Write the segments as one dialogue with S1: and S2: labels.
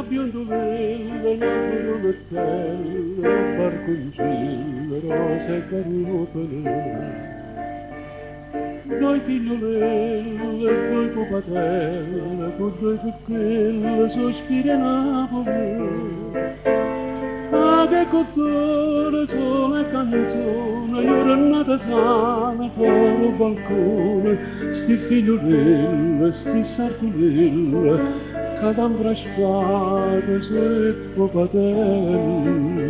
S1: biondolella, una brunetella, un barconcino, rosa e carnopole. Due figliolelle, due pupatelle, con due zucchelle, sospira Napoli. Ah, che cotone, sola e canzone, giornata sana, fuori al balcone, sti figliolelle, sti sartolelle, cadambra spada, se pupatelle.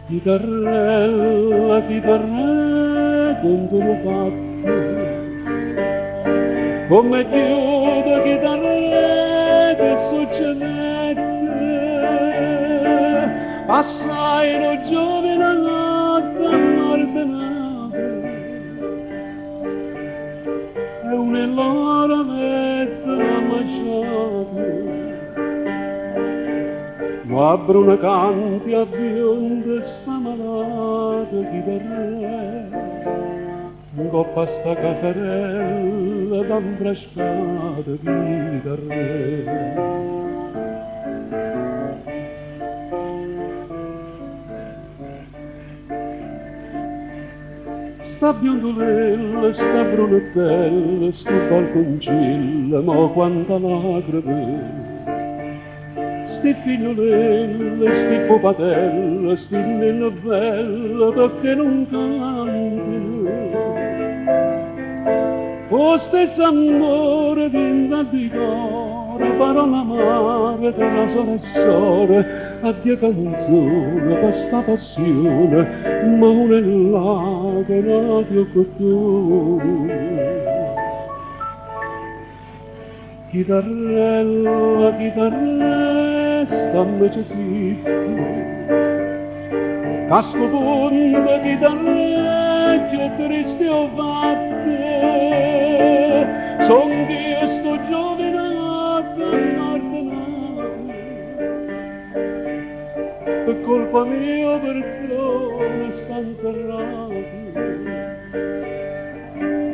S1: Chitarrella, chitarrella, quando lo fatto, come chiude chitarrella che succedette, assai lo giovane notte a Martenate, e un'ellora mette la masciata. Ma bruna canti a bionde sta malata chitarrella, in coppa sta casarella d'ambrascata chitarrella. Sta biondolella, sta brunetella, sta balconcilla, ma quanta lacrime. Sti figliolelle, sti pupatelle, sti nelle belle, perché non cantino? O stesso amore vinta di cuore, parola amare tra sole e sole, addio canzone, questa passione, ma una è là che non più con tu. Chitarrella, chitarrella, stammi zitto, casco punto chitarrella, che triste ho fatte, son che sto giovinate, martenate, per colpa mia perché stanno serrate,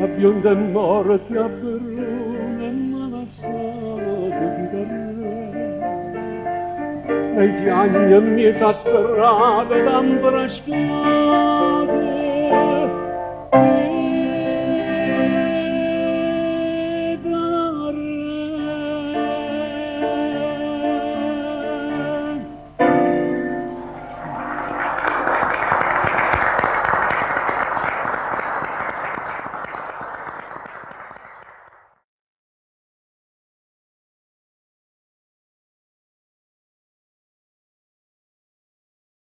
S1: a bionda e morte a Verona, e gli anni a mezza strada d'ambrascate